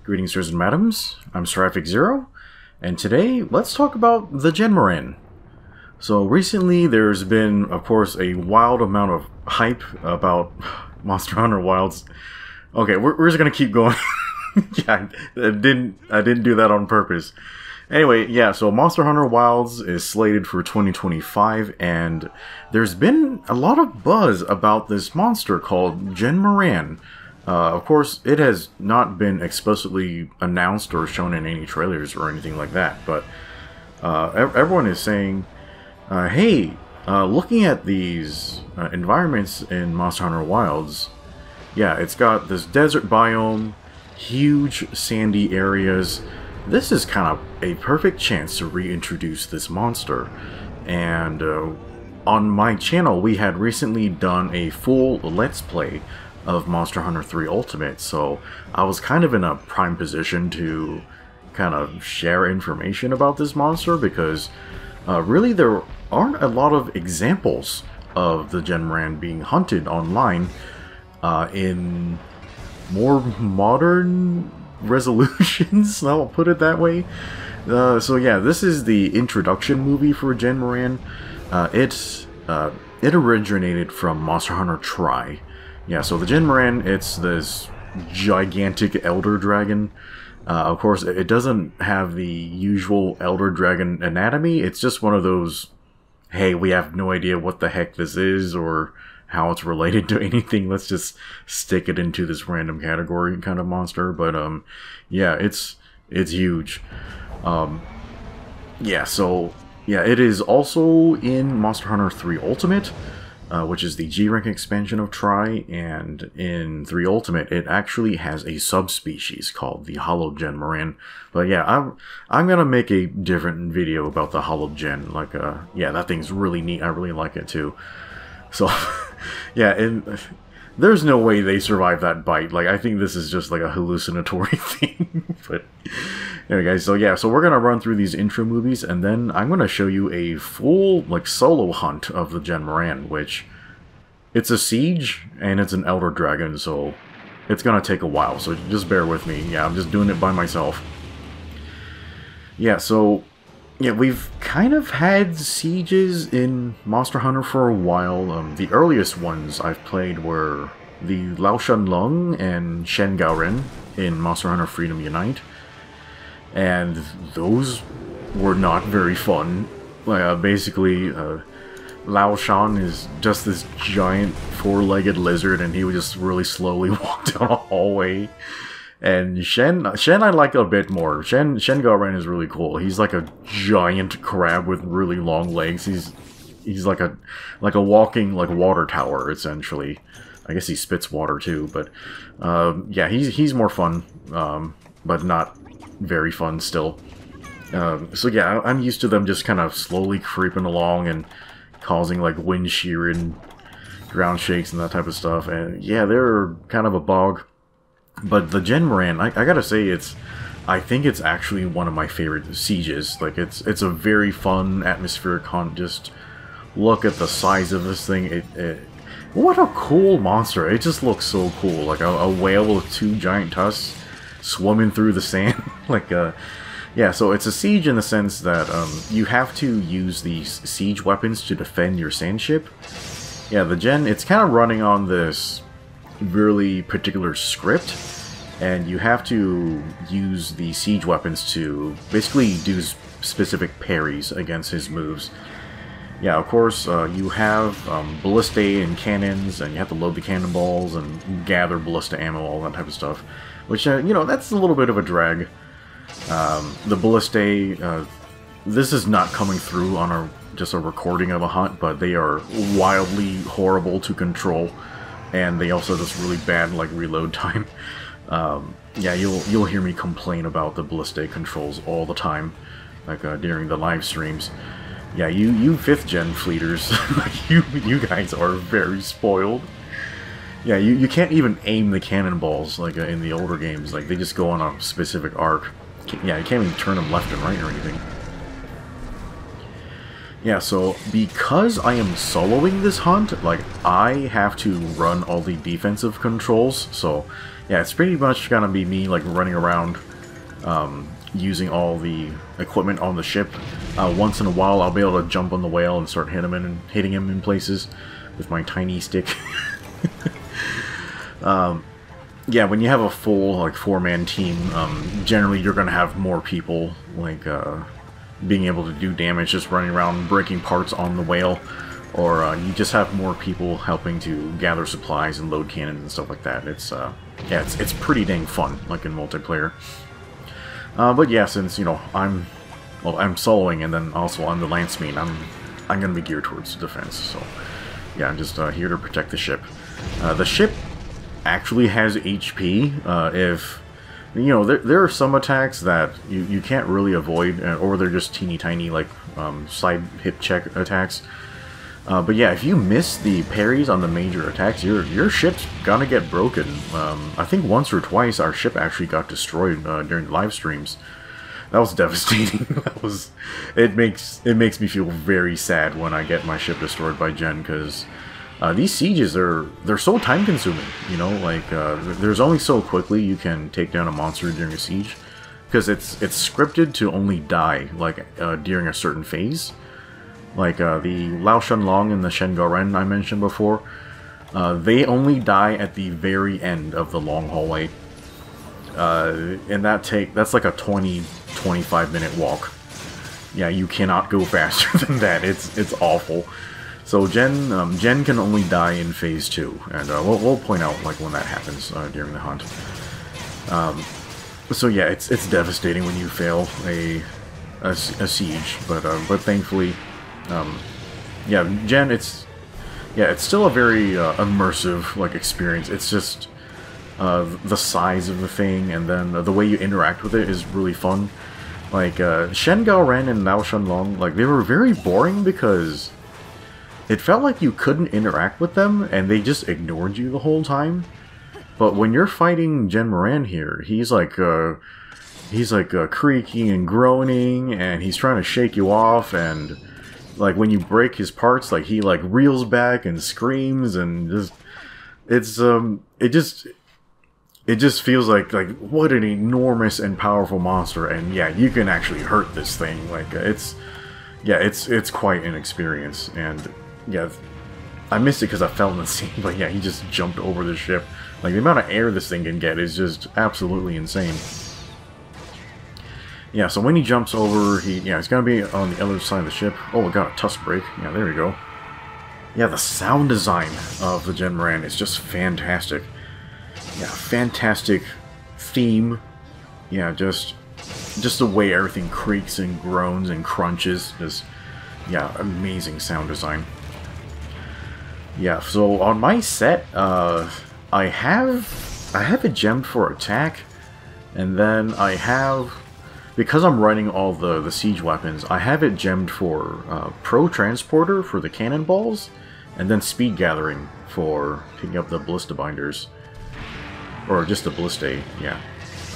Greetings, sirs and madams. I'm Seraphic Zero, and today let's talk about the JHEN MOHRAN. So recently, there's been, of course, a wild amount of hype about Monster Hunter Wilds. Okay, we're just gonna keep going. Yeah, I didn't do that on purpose. Anyway, yeah, so Monster Hunter Wilds is slated for 2025, and there's been a lot of buzz about this monster called JHEN MOHRAN. Of course, it has not been explicitly announced or shown in any trailers or anything like that, but everyone is saying, hey, looking at these environments in Monster Hunter Wilds, yeah, it's got this desert biome, huge sandy areas. This is kind of a perfect chance to reintroduce this monster. And on my channel, we had recently done a full Let's Play of Monster Hunter 3 Ultimate, so I was kind of in a prime position to kind of share information about this monster, because really there aren't a lot of examples of the JHEN MOHRAN being hunted online in more modern resolutions, I'll put it that way. So yeah, this is the introduction movie for JHEN MOHRAN. It originated from Monster Hunter Tri. Yeah, so the JHEN MOHRAN, it's this gigantic elder dragon. Of course, it doesn't have the usual elder dragon anatomy. It's just one of those, hey, we have no idea what the heck this is or how it's related to anything. Let's just stick it into this random category kind of monster. But yeah, it's huge. Yeah, so yeah, it is also in Monster Hunter 3 Ultimate, which is the G-Rank expansion of Tri, and in 3 Ultimate it actually has a subspecies called the Hollow JHEN MOHRAN. But yeah, I'm gonna make a different video about the Hollow JHEN. Like, yeah, that thing's really neat. I really like it too. So, yeah, and there's no way they survive that bite. Like, I think this is just like a hallucinatory thing. But anyway, guys, so yeah, so we're gonna run through these intro movies, and then I'm gonna show you a full, like, solo hunt of the JHEN MOHRAN, which, it's a siege, and it's an elder dragon, so it's gonna take a while, so just bear with me. Yeah, I'm just doing it by myself. Yeah, so yeah, we've kind of had sieges in Monster Hunter for a while. The earliest ones I've played were the Laoshan Lung and Shen Gaoren in Monster Hunter Freedom Unite, and those were not very fun. Basically, Laoshan is just this giant four-legged lizard, and he would just really slowly walk down a hallway. And Shen I like a bit more. Shen Gaoren is really cool. He's like a giant crab with really long legs. He's like a walking, like, water tower, essentially. I guess he spits water too, but yeah, he's more fun, but not very fun still. So yeah, I'm used to them just kind of slowly creeping along and causing, like, wind shear and ground shakes and that type of stuff. And yeah, they're kind of a bog. But the JHEN MOHRAN, I gotta say, I think it's actually one of my favorite sieges. Like, it's a very fun atmospheric hunt. Just look at the size of this thing. What a cool monster! It just looks so cool. Like a whale with two giant tusks swimming through the sand. Like, yeah. So it's a siege in the sense that you have to use these siege weapons to defend your sand ship. Yeah, the JHEN, it's kind of running on this really particular script, and you have to use the siege weapons to basically do specific parries against his moves. Yeah, of course, you have ballistae and cannons, and you have to load the cannonballs and gather ballista ammo, all that type of stuff, which, you know, that's a little bit of a drag. The ballistae, this is not coming through on just a recording of a hunt, but they are wildly horrible to control. And they also just really bad, like, reload time. Yeah, you'll hear me complain about the ballistic controls all the time, like during the live streams. Yeah, you 5th gen fleeters, you guys are very spoiled. Yeah, you can't even aim the cannonballs like in the older games. Like, they just go on a specific arc. Yeah, you can't even turn them left and right or anything. Yeah, so because I am soloing this hunt, like, I have to run all the defensive controls, so yeah, it's pretty much gonna be me like running around, using all the equipment on the ship. Once in a while, I'll be able to jump on the whale and start hitting him in places with my tiny stick. Yeah, when you have a full like 4-man team, generally you're gonna have more people like being able to do damage, just running around breaking parts on the whale, or you just have more people helping to gather supplies and load cannons and stuff like that. It's yeah, it's pretty dang fun, like in multiplayer. But yeah, since you know I'm soloing, and then also I'm the lance main, I'm gonna be geared towards defense. So yeah, I'm just here to protect the ship. The ship actually has HP. If you know, there are some attacks that you can't really avoid, or they're just teeny tiny like side hip check attacks. But yeah, if you miss the parries on the major attacks, your ship's gonna get broken. I think once or twice our ship actually got destroyed during the live streams. That was devastating. It makes me feel very sad when I get my ship destroyed by JHEN, because these sieges they're so time consuming. You know, like there's only so quickly you can take down a monster during a siege, because it's scripted to only die like during a certain phase. Like the Lao Shen Long and the Shen Mohran I mentioned before, they only die at the very end of the long hallway, and that's like a 20-25 minute walk. Yeah, you cannot go faster than that. It's awful. So JHEN can only die in phase 2, and we'll point out like when that happens during the hunt. So yeah, it's devastating when you fail a siege, but thankfully. Yeah, JHEN, it's still a very immersive like experience. It's just the size of the thing, and then the way you interact with it is really fun. Like Shen Mohran and Lao Shen Long, like they were very boring because it felt like you couldn't interact with them, and they just ignored you the whole time. But when you're fighting JHEN Mohran here, he's like creaking and groaning, and he's trying to shake you off, and like when you break his parts, like he like reels back and screams, and it just feels like what an enormous and powerful monster. And yeah, you can actually hurt this thing. Like it's quite an experience. And yeah, I missed it because I fell in the scene, but yeah, he just jumped over the ship. Like the amount of air this thing can get is just absolutely insane. Yeah, so when he jumps over, he's gonna be on the other side of the ship. Oh, we got a tusk break. Yeah, there we go. Yeah, the sound design of the JHEN Mohran is just fantastic. Yeah, fantastic theme. Yeah, just the way everything creaks and groans and crunches. Just, yeah, amazing sound design. Yeah, so on my set, I have it gemmed for attack, and then I have, because I'm running all the siege weapons, I have it gemmed for Pro Transporter for the cannonballs, and then Speed Gathering for picking up the Ballista Binders. Or just the Ballistae, yeah.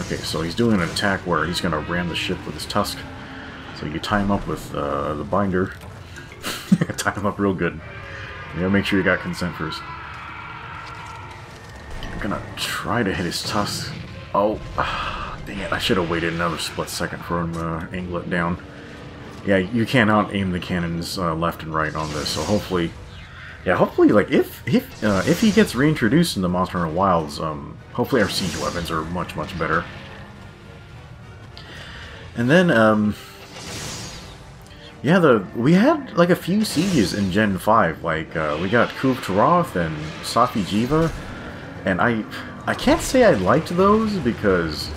Okay, so he's doing an attack where he's going to ram the ship with his tusk. So you tie him up with the binder. Tie him up real good. You gotta make sure you got consent first. I'm gonna try to hit his tusk. Oh, dang it, I should have waited another split second for him to angle it down. Yeah, you cannot aim the cannons left and right on this, so hopefully... Yeah, hopefully, like, if he gets reintroduced in the Monster Hunter Wilds, hopefully our siege weapons are much, much better. And then, yeah, we had, like, a few sieges in Gen 5, like, we got Kuv Taroth and Safi Jiva, and I can't say I liked those because...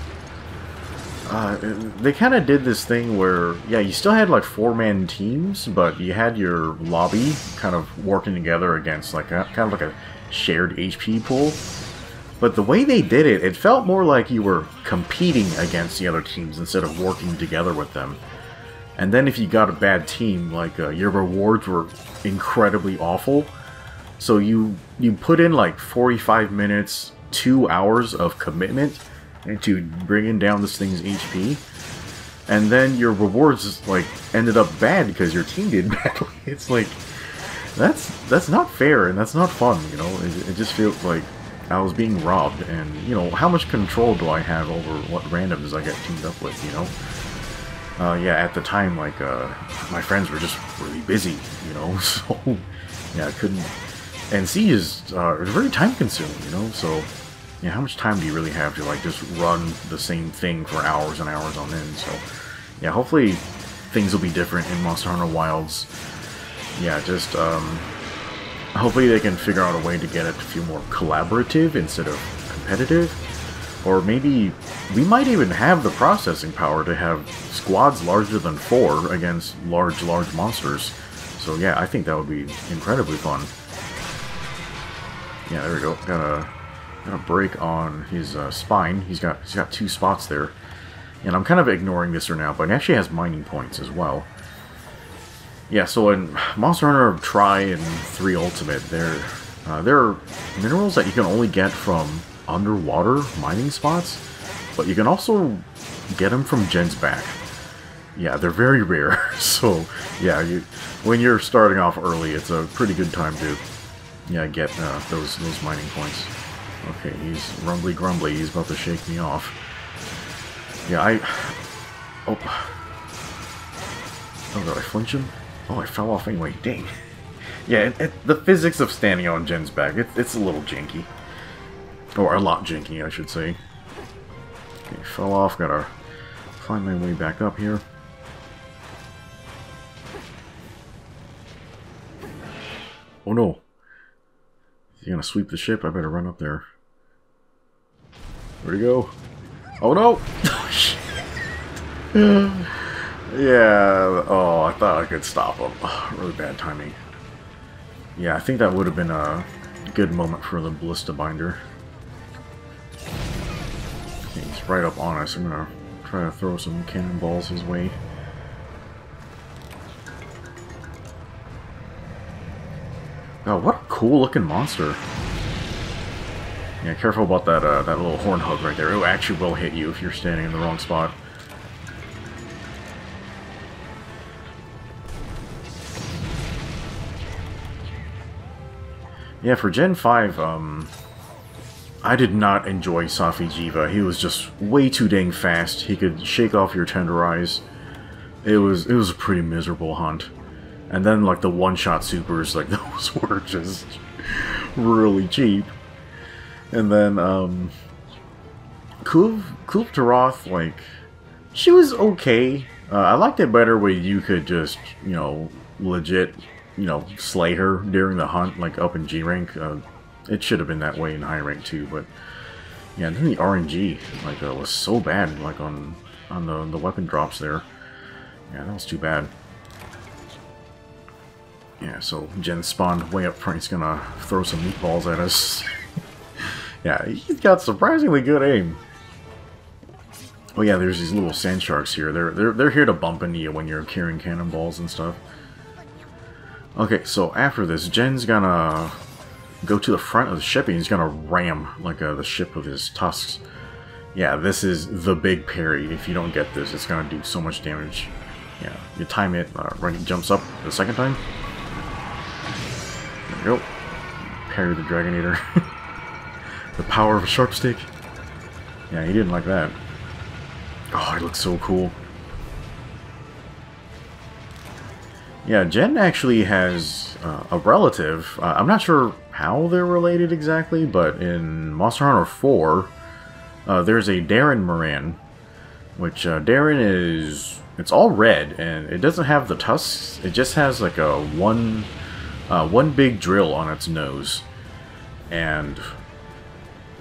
they kind of did this thing where, yeah, you still had like 4-man teams, but you had your lobby kind of working together against like kind of like a shared HP pool. But the way they did it, it felt more like you were competing against the other teams instead of working together with them. And then if you got a bad team, like your rewards were incredibly awful. So you put in like 45 minutes, 2 hours of commitment into bringing down this thing's HP, and then your rewards just, like, ended up bad because your team did badly. It's like, that's not fair, and that's not fun, you know? It just feels like, I was being robbed, and, you know, how much control do I have over what randoms I get teamed up with, you know? Yeah, at the time, like, my friends were just really busy, you know, so, yeah, I couldn't... And C is very time-consuming, you know, so, yeah, how much time do you really have to, like, just run the same thing for hours and hours on end, so, yeah, hopefully things will be different in Monster Hunter Wilds. Yeah, just, hopefully they can figure out a way to get it to feel more collaborative instead of competitive. Or maybe we might even have the processing power to have squads larger than 4 against large monsters. So yeah, I think that would be incredibly fun. Yeah, there we go. Got a break on his spine. He's got 2 spots there. And I'm kind of ignoring this for now, but it actually has mining points as well. Yeah, so in Monster Hunter Tri and 3 Ultimate, there are minerals that you can only get from underwater mining spots, but you can also get them from gens back. Yeah, they're very rare, so yeah, when you're starting off early, it's a pretty good time to get those mining points. Okay, he's rumbly grumbly. He's about to shake me off. Yeah, oh god, I flinch him. Oh, I fell off anyway. Dang. Yeah, the physics of standing on Jen's back, it's a little janky. Or a lot janky, I should say. Okay, fell off. Gotta find my way back up here. Oh no. Is he gonna sweep the ship? I better run up there. Where'd he go? Oh no! Yeah, oh, I thought I could stop him. Oh, really bad timing. Yeah, I think that would have been a good moment for the Ballista Binder. Okay, he's right up on us. I'm gonna try to throw some cannonballs his way. Oh, what a cool looking monster. Yeah, careful about that that little horn hug right there. It actually will hit you if you're standing in the wrong spot. Yeah, for Gen 5, I did not enjoy Safi Jiva. He was just way too dang fast. He could shake off your tender eyes. It was a pretty miserable hunt. And then, like, the one-shot supers, like, those were just really cheap. And then, Kultaroth, like, she was okay. I liked it better when you could just, you know, legit, you know, slay her during the hunt, like, up in G rank. It should have been that way in high rank, too, but, yeah, and then the RNG, like, was so bad, like, on the weapon drops there. Yeah, that was too bad. Yeah, so Jen spawned way up front. He's gonna throw some meatballs at us. Yeah, he's got surprisingly good aim. Oh yeah, there's these little sand sharks here. They're here to bump into you when you're carrying cannonballs and stuff. Okay, so after this, Jen's gonna go to the front of the ship and he's gonna ram like the ship with his tusks. Yeah, this is the big parry. If you don't get this, it's gonna do so much damage. Yeah, you time it when he jumps up the second time. There we go. Parry the Dragonator. The power of a sharp stick. Yeah, he didn't like that. Oh, it looks so cool. Yeah, Jen actually has a relative. I'm not sure how they're related exactly, but in Monster Hunter 4, there's a Darren Moran, which Darren is... It's all red, and it doesn't have the tusks. It just has like a one big drill on its nose. And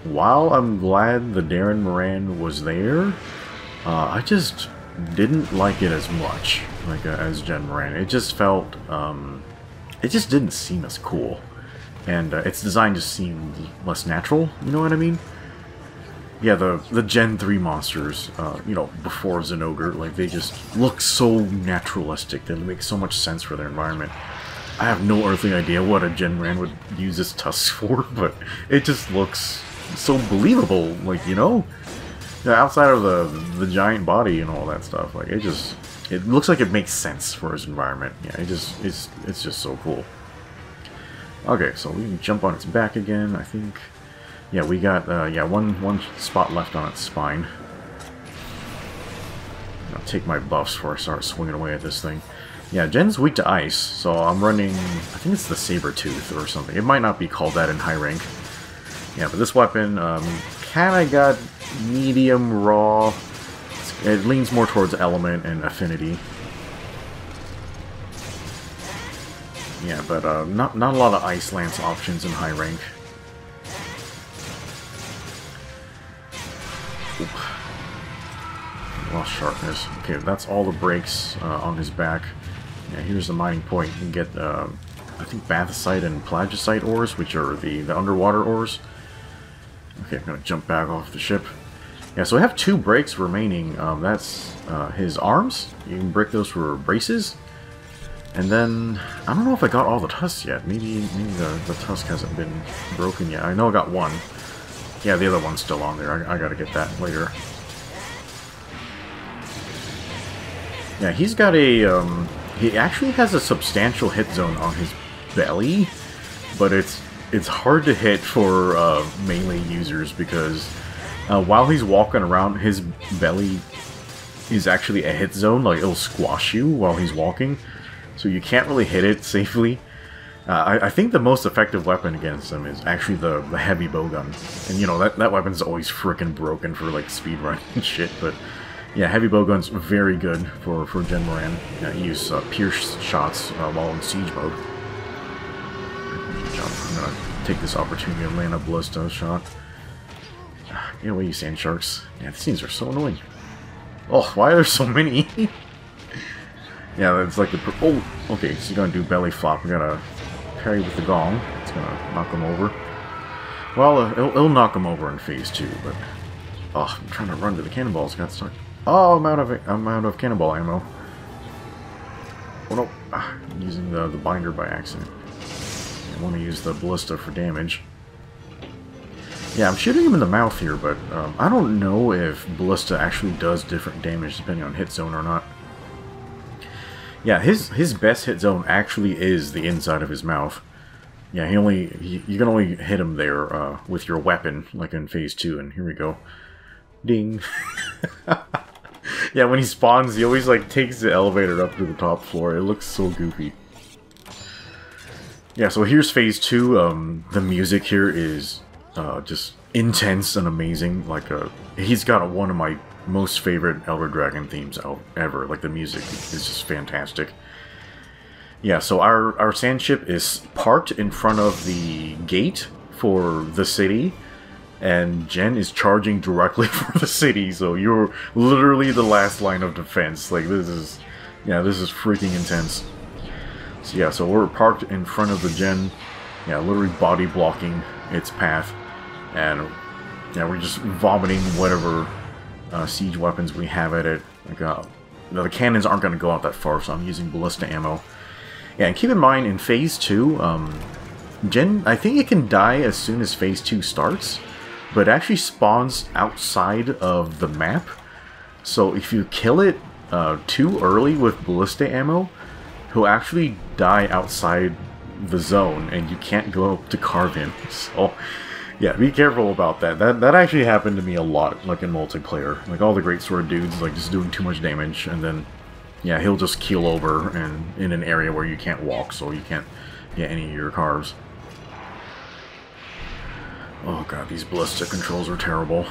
while I'm glad the Darren Moran was there, I just didn't like it as much, like as Jen Moran. It just felt, it just didn't seem as cool, and its design just seemed less natural. You know what I mean? Yeah, the Gen 3 monsters, you know, before Zenogre, like, they just look so naturalistic. They make so much sense for their environment. I have no earthly idea what a Gen Moran would use its tusks for, but it just looks so believable, like, you know? Yeah, outside of the giant body and all that stuff, like, it looks like it makes sense for its environment. Yeah, it's just so cool. Okay, so we can jump on its back again, I think. Yeah, we got, yeah, one spot left on its spine. I'll take my buffs before I start swinging away at this thing. Yeah, Jen's weak to ice, so I'm running, I think it's the Saber-Tooth or something. It might not be called that in high rank. Yeah, but this weapon, kinda got medium raw. It leans more towards element and affinity. Yeah, but not a lot of Ice Lance options in high rank. Oop. Lost sharpness. Okay, that's all the breaks on his back. Yeah, here's the mining point. You can get, I think, Bathysite and Plagiocite ores, which are the underwater ores. Okay, I'm gonna jump back off the ship. Yeah, so we have 2 breaks remaining. That's his arms. You can break those for braces. And then, I don't know if I got all the tusks yet. Maybe the tusk hasn't been broken yet. I know I got one. Yeah, the other one's still on there. I gotta get that later. Yeah, he's got a, he actually has a substantial hit zone on his belly, but it's hard to hit for melee users because while he's walking around, his belly is actually a hit zone. Like, it'll squash you while he's walking. So you can't really hit it safely. I think the most effective weapon against them is actually the heavy bowgun. And you know, that weapon's always frickin' broken for like speedrun and shit, but yeah, heavy bowgun's very good for JHEN MOHRAN. You use pierce shots while in siege mode. I'm gonna take this opportunity to land a ballista shot. Get away, you sand sharks. Yeah, these things are so annoying. Oh, why are there so many? Yeah, it's like the... Oh, okay, so you're gonna do belly flop. We gotta parry with the gong. It's gonna knock him over. Well, it'll knock him over in phase 2, but... Oh, I'm trying to run to the cannonballs. Got stuck. Oh, I'm out of cannonball ammo. Oh no, I'm using the binder by accident. I want to use the ballista for damage. Yeah, I'm shooting him in the mouth here, but I don't know if ballista actually does different damage depending on hit zone or not. Yeah, his best hit zone actually is the inside of his mouth. Yeah, you can only hit him there with your weapon, like in phase 2, and here we go. Ding. Yeah, when he spawns, he always like takes the elevator up to the top floor. It looks so goofy. Yeah, so here's phase 2. The music here is just intense and amazing. Like, he's got one of my most favorite Elder Dragon themes out ever. Like, the music is just fantastic. Yeah, so our sand ship is parked in front of the gate for the city, and Jen is charging directly for the city, so you're literally the last line of defense. Like, this is freaking intense. So yeah, so we're parked in front of the Jen, yeah, literally body blocking its path, and yeah, we're just vomiting whatever siege weapons we have at it. Like, the cannons aren't going to go out that far, so I'm using ballista ammo. Yeah, and keep in mind, in phase 2, Jen, I think it can die as soon as phase 2 starts, but it actually spawns outside of the map. So if you kill it too early with ballista ammo, he'll actually die outside the zone, and you can't go up to carve him. So yeah, be careful about that. That actually happened to me a lot, like in multiplayer. Like, all the greatsword dudes, like, just doing too much damage, and then yeah, he'll just keel over and in an area where you can't walk, so you can't get any of your carves. Oh god, these ballista controls are terrible.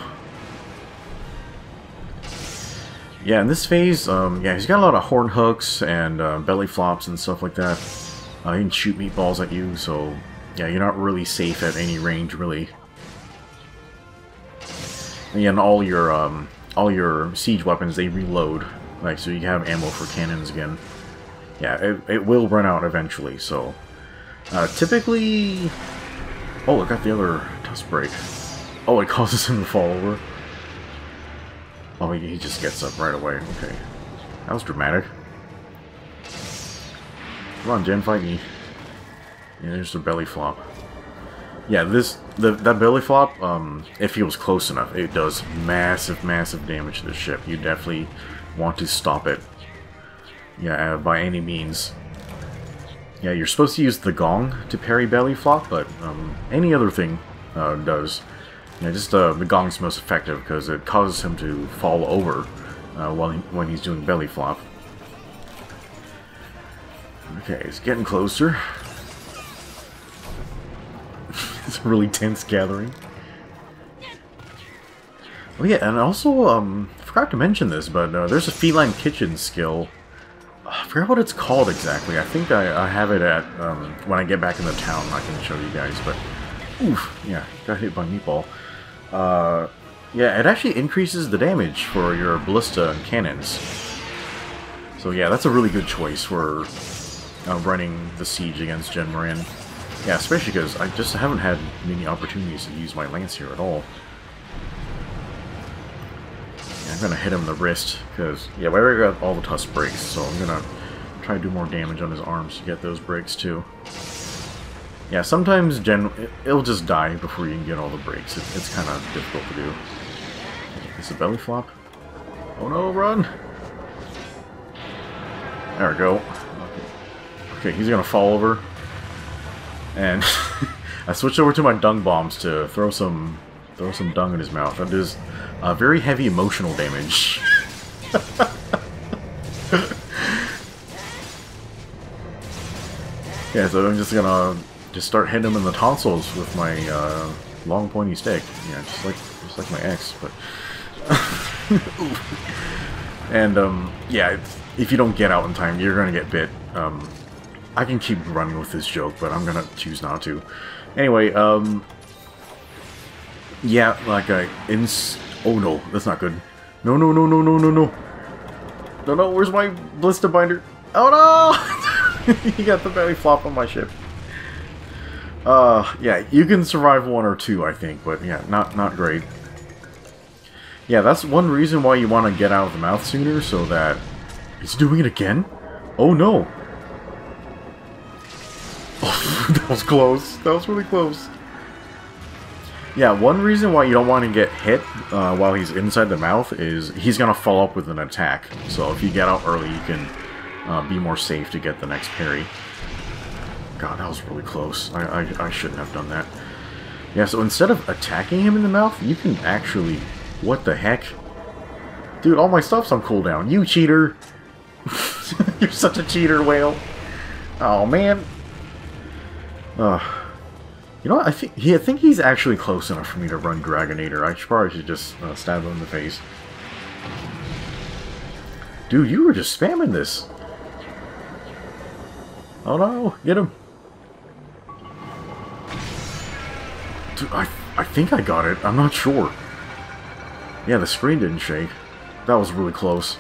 Yeah, in this phase, yeah, he's got a lot of horn hooks and belly flops and stuff like that. He can shoot meatballs at you, so yeah, you're not really safe at any range, really. And yeah, and all your siege weapons, they reload, like, so you have ammo for cannons again. Yeah, it will run out eventually, so typically... Oh, I got the other tusk break. Oh, it causes him to fall over. Oh, he just gets up right away. Okay. That was dramatic. Come on, Jen, fight me. Yeah, there's the belly flop. Yeah, that belly flop, if he was close enough, it does massive, massive damage to the ship. You definitely want to stop it. Yeah, by any means. Yeah, you're supposed to use the gong to parry belly flop, but any other thing does. Yeah, just the gong's most effective because it causes him to fall over when he's doing belly flop. Okay, it's getting closer. It's a really tense gathering. Oh yeah, and also, I forgot to mention this, but there's a feline kitchen skill. I forgot what it's called exactly. I think I have it at, when I get back in the town, I can show you guys, but... Oof, yeah, got hit by Meatball. Yeah, it actually increases the damage for your ballista and cannons. So yeah, that's a really good choice for running the siege against JHEN MOHRAN. Yeah, especially because I just haven't had many opportunities to use my lance here at all. Yeah, I'm gonna hit him in the wrist, because, yeah, we already got all the tusk breaks, so I'm gonna try to do more damage on his arms to get those breaks too. Yeah, sometimes it'll just die before you can get all the breaks. It's kind of difficult to do. It's a belly flop. Oh no, run! There we go. Okay, he's gonna fall over. And I switched over to my dung bombs to throw some dung in his mouth. That does very heavy emotional damage. Yeah, so I'm just gonna start hitting him in the tonsils with my long pointy stick. Yeah, just like my ex, but. And yeah, if you don't get out in time, you're gonna get bit. I can keep running with this joke, but I'm gonna choose not to. Anyway, yeah, like oh no, that's not good. No, no, no, no, no, no, no. No, no, where's my ballista binder? Oh no! He got the belly flop on my ship. Yeah, you can survive one or two, I think, but yeah, not great. Yeah, that's one reason why you want to get out of the mouth sooner, so that... He's doing it again? Oh no! Oh, that was close. That was really close. Yeah, one reason why you don't want to get hit while he's inside the mouth is he's going to follow up with an attack. So if you get out early, you can be more safe to get the next parry. God, that was really close. I shouldn't have done that. Yeah, so instead of attacking him in the mouth, you can actually... What the heck? Dude, all my stuff's on cooldown. You cheater! You're such a cheater, whale. Oh, man. You know what? I think he's actually close enough for me to run Dragonator. I probably should just stab him in the face. Dude, you were just spamming this. Oh no, get him. Dude, I think I got it. I'm not sure. Yeah, the screen didn't shake. That was really close.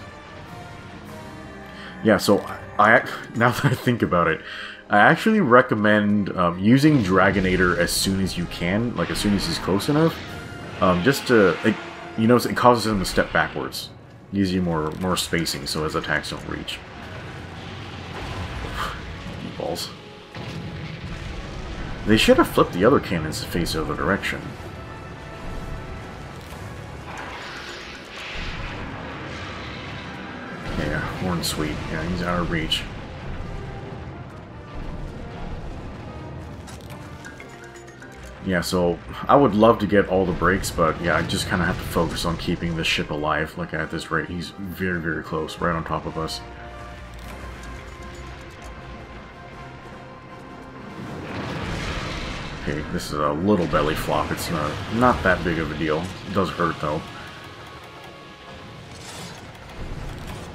Yeah, so now that I think about it, I actually recommend using Dragonator as soon as you can, like as soon as he's close enough, just to, you notice it causes him to step backwards. Gives you more spacing so his attacks don't reach. Balls. They should have flipped the other cannons to face the other direction. Yeah, Horn Sweet. Yeah, he's out of reach. Yeah, so I would love to get all the breaks, but yeah, I just kind of have to focus on keeping the ship alive. Like at this rate, he's very, very close, right on top of us. Okay, this is a little belly flop. It's not that big of a deal. It does hurt though.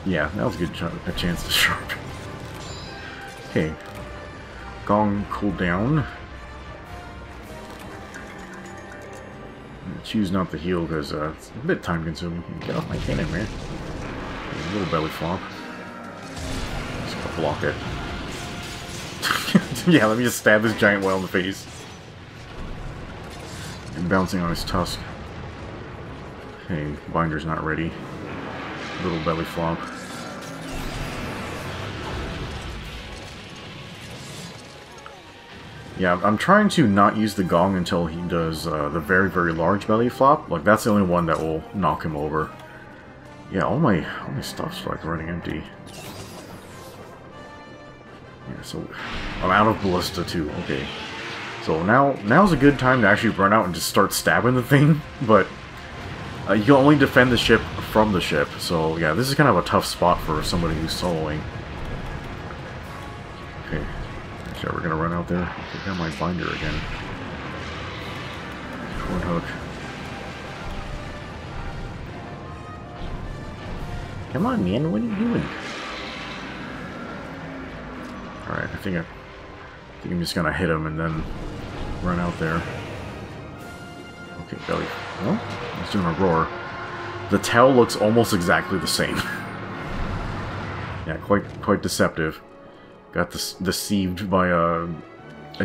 Yeah, that was a chance to sharp. Okay, Gong cool down. Choose not to heal because it's a bit time consuming. Get off my cannon, man. A little belly flop. Just gotta block it. Yeah, let me just stab this giant whale in the face. And bouncing on his tusk. Okay, binder's not ready. Little belly flop. Yeah, I'm trying to not use the gong until he does the very, very large belly flop. Like, that's the only one that will knock him over. Yeah, all my stuff's like running empty. Yeah, so I'm out of ballista too. Okay, So now's a good time to actually run out and just start stabbing the thing, but you can only defend the ship from the ship. So yeah, this is kind of a tough spot for somebody who's soloing. Okay, actually, we're gonna run out there. I got my binder again. One hook. Come on, man, what are you doing? Alright, I think I'm just gonna hit him and then run out there. Okay, belly. Well, he's doing a roar. The tail looks almost exactly the same. Yeah, quite deceptive. Got deceived by a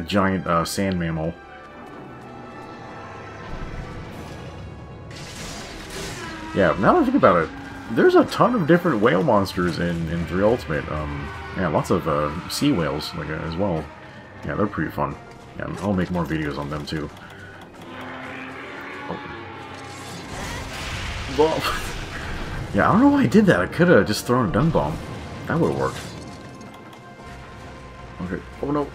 giant sand mammal. Yeah, now that I think about it, there's a ton of different whale monsters in 3 Ultimate. Yeah, lots of sea whales like as well. Yeah, they're pretty fun. Yeah, I'll make more videos on them too. Oh. Yeah, I don't know why I did that. I could have just thrown a dung bomb. That would have worked. Okay. Oh no.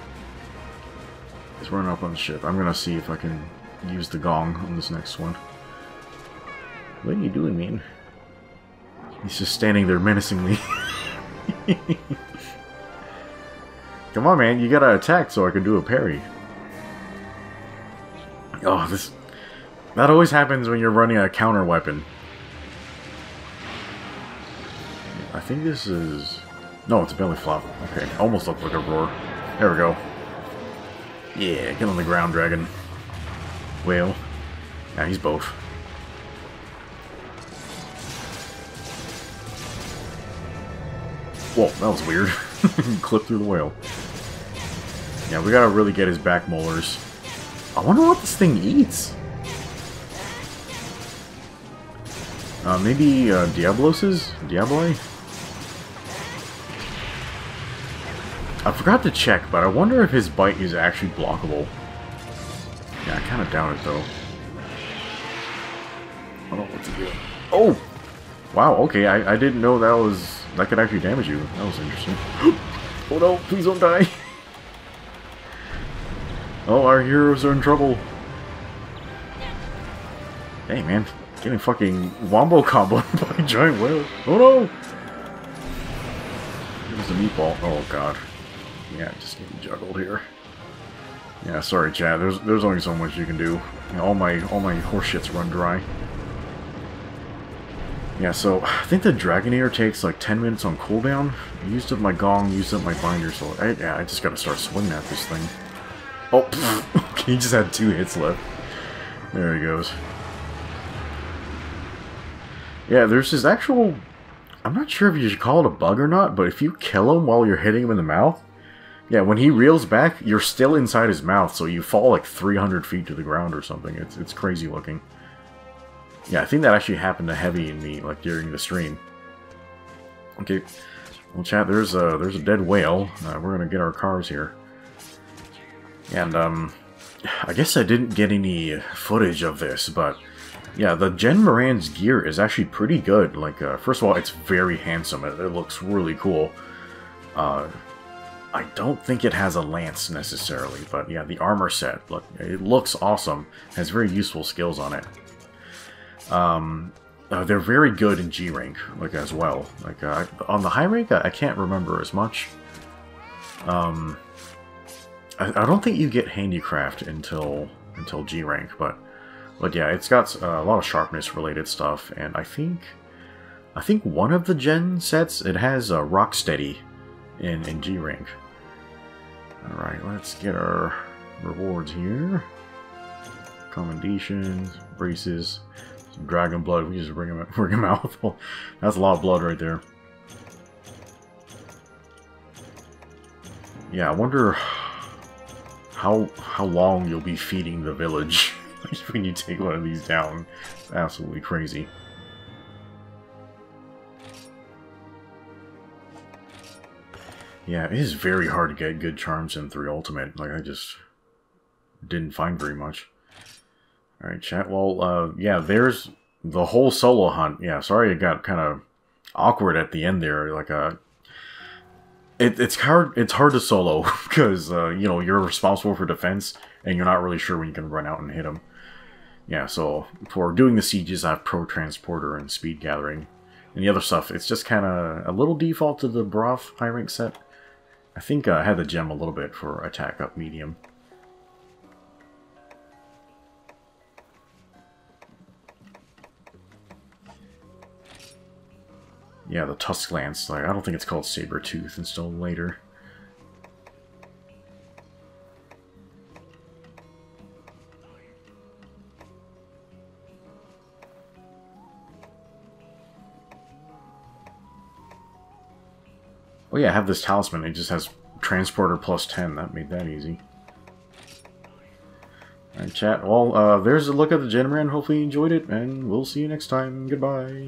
He's running up on the ship. I'm gonna see if I can use the gong on this next one. What are you doing, man? He's just standing there menacingly. Come on, man. You gotta attack so I can do a parry. Oh, that always happens when you're running a counter weapon. I think this is... No, it's a belly flop. Okay, almost looked like a roar. There we go. Yeah, get on the ground, dragon. Whale. Yeah, he's both. Whoa, that was weird. Clipped through the whale. Yeah, we gotta really get his back molars. I wonder what this thing eats. Maybe Diabloses? Diabli? I forgot to check, but I wonder if his bite is actually blockable. Yeah, I kind of doubt it, though. I don't know what to do. Oh! Wow, okay, I didn't know that could actually damage you. That was interesting. Oh no, please don't die! Oh, our heroes are in trouble. Hey, man. Getting fucking wombo comboed by a giant whale. Oh no! There's a meatball. Oh god. Yeah, just getting juggled here. Yeah, sorry, Chad. There's only so much you can do. You know, all my horse shits run dry. Yeah, so I think the Dragonator takes like 10 minutes on cooldown. I used up my gong, used up my binder, so I just gotta start swinging at this thing. Oh, okay, he just had 2 hits left. There he goes. Yeah, there's this actual... I'm not sure if you should call it a bug or not, but if you kill him while you're hitting him in the mouth, yeah, when he reels back, you're still inside his mouth, so you fall like 300 feet to the ground or something. It's crazy looking. Yeah, I think that actually happened to Heavy and me, like, during the stream. Okay, well, chat, there's a dead whale. We're gonna get our cars here. And, I guess I didn't get any footage of this, but... yeah, the JHEN MOHRAN's gear is actually pretty good. Like, first of all, it's very handsome. It looks really cool. I don't think it has a lance, necessarily, but yeah, the armor set, look, it looks awesome. It has very useful skills on it. They're very good in G rank, like, as well. Like, on the high rank, I can't remember as much. I don't think you get handicraft until G rank, but yeah, it's got a lot of sharpness related stuff, and I think one of the gen sets, it has Rocksteady in G rank. All right, let's get our rewards here. Commendations, braces. Dragon blood, we just bring him out. Well, that's a lot of blood right there. Yeah, I wonder how long you'll be feeding the village when you take one of these down. It's absolutely crazy. Yeah, it is very hard to get good charms in 3 Ultimate. Like, I just didn't find very much. Alright, chat. Well, yeah, there's the whole solo hunt. Yeah, sorry it got kind of awkward at the end there. Like, it's hard to solo because you know, you're responsible for defense and you're not really sure when you can run out and hit them. Yeah, so for doing the sieges, I have Pro Transporter and Speed Gathering. And the other stuff, it's just kind of a little default to the Broth high rank set. I think I had the gem a little bit for attack up medium. Yeah, the Tusk Lance, like, I don't think it's called Saber Tooth until later. Oh yeah, I have this talisman. It just has Transporter plus 10. That made that easy. Alright, chat. Well, there's a look at the JHEN MOHRAN. Hopefully you enjoyed it, and we'll see you next time. Goodbye.